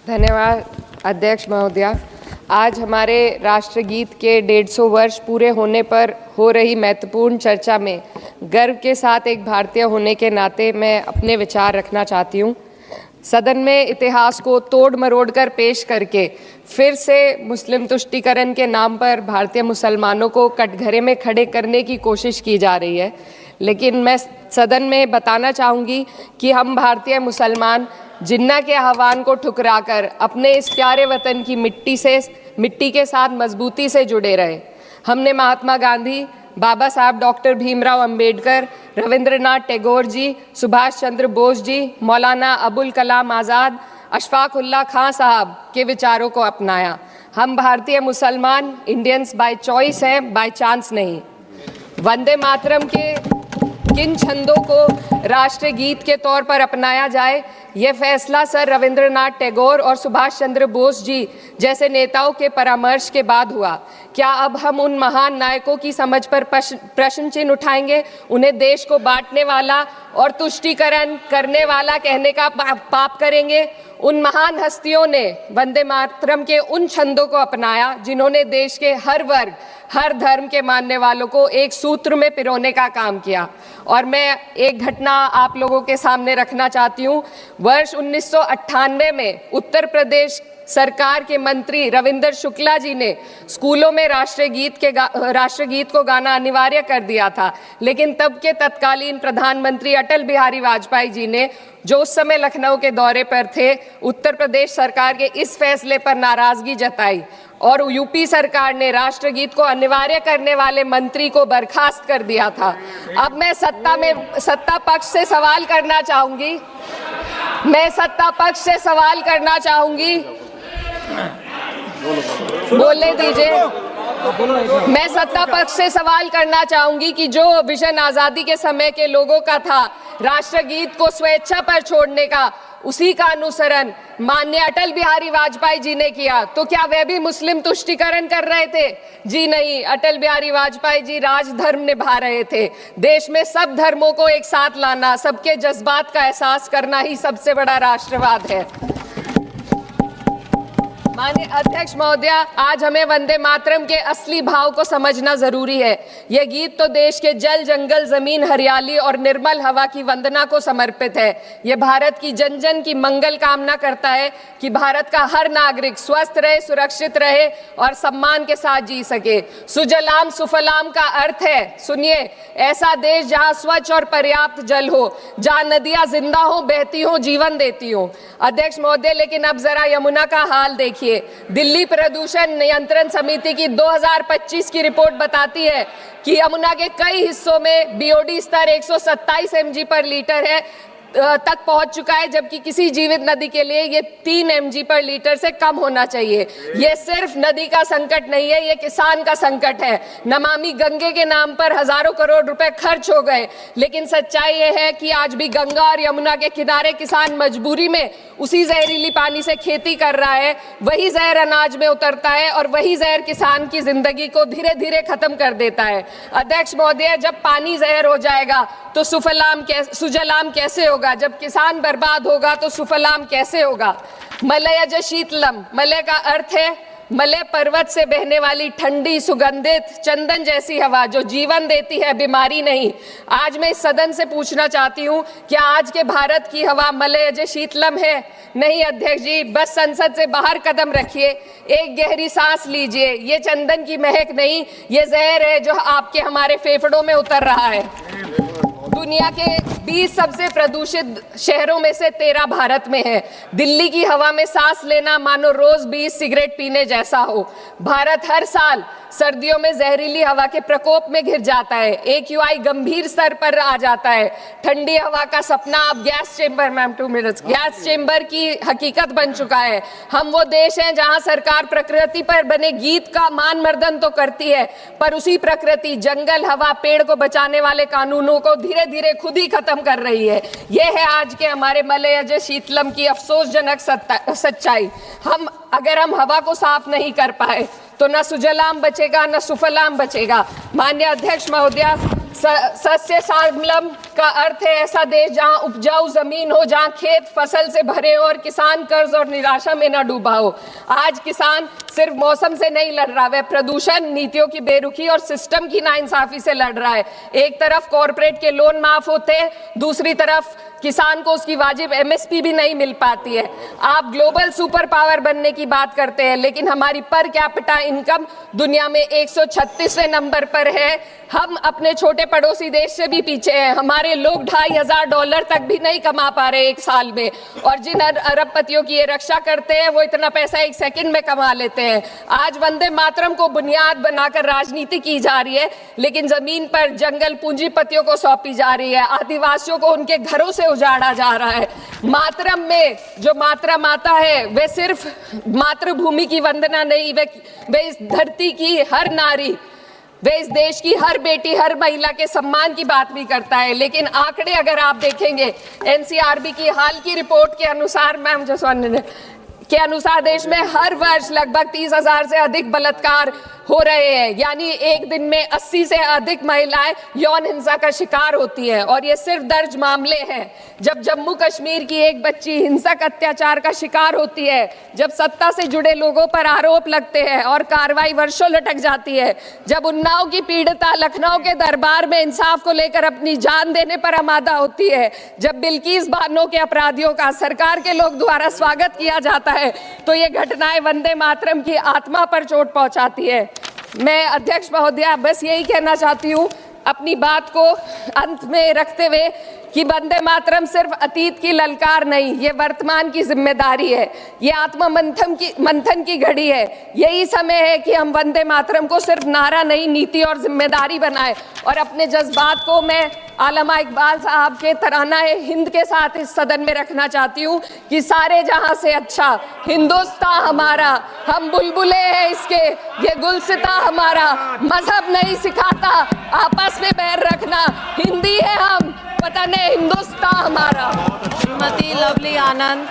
धन्यवाद अध्यक्ष महोदया। आज हमारे राष्ट्रगीत के 150 वर्ष पूरे होने पर हो रही महत्वपूर्ण चर्चा में गर्व के साथ एक भारतीय होने के नाते मैं अपने विचार रखना चाहती हूँ। सदन में इतिहास को तोड़ मरोड़ कर पेश करके फिर से मुस्लिम तुष्टीकरण के नाम पर भारतीय मुसलमानों को कटघरे में खड़े करने की कोशिश की जा रही है। लेकिन मैं सदन में बताना चाहूँगी कि हम भारतीय मुसलमान जिन्ना के आह्वान को ठुकराकर अपने इस प्यारे वतन की मिट्टी के साथ मजबूती से जुड़े रहे। हमने महात्मा गांधी, बाबा साहब डॉक्टर भीमराव अंबेडकर, रविंद्रनाथ टैगोर जी, सुभाष चंद्र बोस जी, मौलाना अबुल कलाम आज़ाद, अशफाक उल्लाह खां साहब के विचारों को अपनाया। हम भारतीय मुसलमान इंडियंस बाय चॉइस हैं, बाय चांस नहीं। वंदे मातरम के किन छंदों को राष्ट्रगीत के तौर पर अपनाया जाए, यह फैसला सर रविंद्रनाथ टैगोर और सुभाष चंद्र बोस जी जैसे नेताओं के परामर्श के बाद हुआ। क्या अब हम उन महान नायकों की समझ पर प्रश्न चिन्ह उठाएंगे? उन्हें देश को बांटने वाला और तुष्टीकरण करने वाला कहने का पाप करेंगे? उन महान हस्तियों ने वंदे मातरम के उन छंदों को अपनाया जिन्होंने देश के हर वर्ग, हर धर्म के मानने वालों को एक सूत्र में पिरोने का काम किया। और मैं एक घटना आप लोगों के सामने रखना चाहती हूँ। वर्ष 1998 में उत्तर प्रदेश सरकार के मंत्री रविंदर शुक्ला जी ने स्कूलों में राष्ट्रगीत को गाना अनिवार्य कर दिया था। लेकिन तब के तत्कालीन प्रधानमंत्री अटल बिहारी वाजपेयी जी ने, जो उस समय लखनऊ के दौरे पर थे, उत्तर प्रदेश सरकार के इस फैसले पर नाराजगी जताई और यूपी सरकार ने राष्ट्रगीत को अनिवार्य करने वाले मंत्री को बर्खास्त कर दिया था। अब मैं सत्ता पक्ष से सवाल करना चाहूंगी, बोलने दीजिए। मैं सत्ता पक्ष से सवाल करना चाहूंगी कि जो विजन आजादी के समय के लोगों का था राष्ट्रगीत को स्वेच्छा पर छोड़ने का, उसी का अनुसरण माननीय अटल बिहारी वाजपेयी जी ने किया, तो क्या वे भी मुस्लिम तुष्टीकरण कर रहे थे? जी नहीं, अटल बिहारी वाजपेयी जी राजधर्म निभा रहे थे। देश में सब धर्मों को एक साथ लाना, सबके जज्बात का एहसास करना ही सबसे बड़ा राष्ट्रवाद है। माननीय अध्यक्ष महोदया, आज हमें वंदे मातरम के असली भाव को समझना जरूरी है। यह गीत तो देश के जल, जंगल, जमीन, हरियाली और निर्मल हवा की वंदना को समर्पित है। यह भारत की जन जन की मंगल कामना करता है कि भारत का हर नागरिक स्वस्थ रहे, सुरक्षित रहे और सम्मान के साथ जी सके। सुजलाम सुफलाम का अर्थ है, सुनिए, ऐसा देश जहाँ स्वच्छ और पर्याप्त जल हो, जहाँ नदियाँ जिंदा हो, बहती हो, जीवन देती हो। अध्यक्ष महोदय, लेकिन अब जरा यमुना का हाल देखिए। दिल्ली प्रदूषण नियंत्रण समिति की 2025 की रिपोर्ट बताती है कि यमुना के कई हिस्सों में बीओडी स्तर 127 mg पर लीटर है तक पहुंच चुका है, जबकि किसी जीवित नदी के लिए ये 3 mg पर लीटर से कम होना चाहिए। ये सिर्फ नदी का संकट नहीं है, ये किसान का संकट है। नमामि गंगे के नाम पर हजारों करोड़ रुपए खर्च हो गए, लेकिन सच्चाई ये है कि आज भी गंगा और यमुना के किनारे किसान मजबूरी में उसी जहरीली पानी से खेती कर रहा है। वही जहर अनाज में उतरता है और वही जहर किसान की जिंदगी को धीरे धीरे खत्म कर देता है। अध्यक्ष महोदय, जब पानी जहर हो जाएगा तो सुजलाम कैसे होगा? जब किसान बर्बाद होगा तो सुफलाम कैसे होगा? मलयज शीतलम, मलय का अर्थ है मलय पर्वत से बहने वाली ठंडी, सुगंधित, चंदन जैसी हवा जो जीवन देती है, बीमारी नहीं। आज मैं इस सदन से पूछना चाहती हूँ, क्या आज के भारत की हवा मलयज शीतलम है? नहीं अध्यक्ष जी, बस संसद से बाहर कदम रखिए, एक गहरी सांस लीजिए। ये चंदन की महक नहीं, ये जहर है जो आपके हमारे फेफड़ों में उतर रहा है। दुनिया के 20 सबसे प्रदूषित शहरों में से 13 भारत में है। दिल्ली की हवा में सांस लेना मानो रोज 20 सिगरेट पीने जैसा हो। भारत हर साल सर्दियों में जहरीली हवा के प्रकोप में घिर जाता है। AQI गंभीर स्तर पर आ जाता है। ठंडी हवा का सपना अब गैस चेंबर की हकीकत बन चुका है। हम वो देश हैं जहां सरकार प्रकृति पर बने गीत का मान मर्दन तो करती है, पर उसी प्रकृति, जंगल, हवा, पेड़ को बचाने वाले कानूनों को धीरे धीरे खुद ही खत्म कर रही है। ये है आज के हमारे मलयज शीतलम की अफसोसजनक सच्चाई। अगर हम हवा को साफ नहीं कर पाए तो न सुजलाम बचेगा, न सुफलाम बचेगा। माननीय अध्यक्ष महोदया, सस्य श्यामलम का अर्थ है ऐसा देश जहां उपजाऊ जमीन हो, जहां खेत फसल से भरे हो और किसान कर्ज और निराशा में न डूबा हो। आज किसान सिर्फ मौसम से नहीं लड़ रहा, वह प्रदूषण, नीतियों की बेरुखी और सिस्टम की नाइंसाफी से लड़ रहा है। एक तरफ कॉरपोरेट के लोन माफ होते हैं, दूसरी तरफ किसान को उसकी वाजिब एमएसपी भी नहीं मिल पाती है। आप ग्लोबल सुपर पावर बनने की बात करते हैं, लेकिन हमारी पर कैपिटा इनकम दुनिया में 136वें नंबर पर है। हम अपने छोटे पड़ोसी देश से भी पीछे हैं। हमारे लोग $2,500 तक भी नहीं कमा पा रहे एक साल में, और जिन अरबपतियों की ये रक्षा करते हैं वो इतना पैसा एक सेकंड में कमा लेते हैं। आज वंदे मातरम को बुनियाद बनाकर राजनीति की जा रही है, लेकिन जमीन पर जंगल पूंजीपतियों को सौंपी जा रही है। आदिवासियों को उनके घरों से उजाड़ा जा रहा है। मातरम में जो मात्रा माता है वे सिर्फ मातृभूमि की वंदना नहीं, वे इस धरती की हर नारी, वे इस देश की हर बेटी, हर महिला के सम्मान की बात भी करता है। लेकिन आंकड़े अगर आप देखेंगे, एनसीआरबी की हाल की रिपोर्ट के अनुसार, मैम जसवंत के अनुसार देश में हर वर्ष लगभग 30,000 से अधिक बलात्कार हो रहे हैं। यानी एक दिन में 80 से अधिक महिलाएं यौन हिंसा का शिकार होती हैं, और ये सिर्फ दर्ज मामले हैं। जब जम्मू कश्मीर की एक बच्ची हिंसक अत्याचार का शिकार होती है, जब सत्ता से जुड़े लोगों पर आरोप लगते हैं और कार्रवाई वर्षों लटक जाती है, जब उन्नाव की पीड़िता लखनऊ के दरबार में इंसाफ को लेकर अपनी जान देने पर आमादा होती है, जब बिल्किस बानो के अपराधियों का सरकार के लोग द्वारा स्वागत किया जाता है, तो ये घटनाएं वंदे मातरम की आत्मा पर चोट पहुंचाती है। मैं अध्यक्ष महोदया बस यही कहना चाहती हूँ अपनी बात को अंत में रखते हुए कि वंदे मातरम सिर्फ अतीत की ललकार नहीं, ये वर्तमान की जिम्मेदारी है, ये आत्मा मंथन की घड़ी है। यही समय है कि हम वंदे मातरम को सिर्फ नारा नहीं, नीति और जिम्मेदारी बनाए। और अपने जज्बात को मैं आलमा इकबाल साहब के तराना हिंद के साथ इस सदन में रखना चाहती हूँ कि सारे जहां से अच्छा हिंदुस्तान हमारा, हम बुलबुले हैं इसके, ये गुलसिता हमारा, मजहब नहीं सिखाता आपस में बैर रखना, हिंदी है हम, वतन है हिंदुस्तान हमारा। श्रीमती लवली आनंद।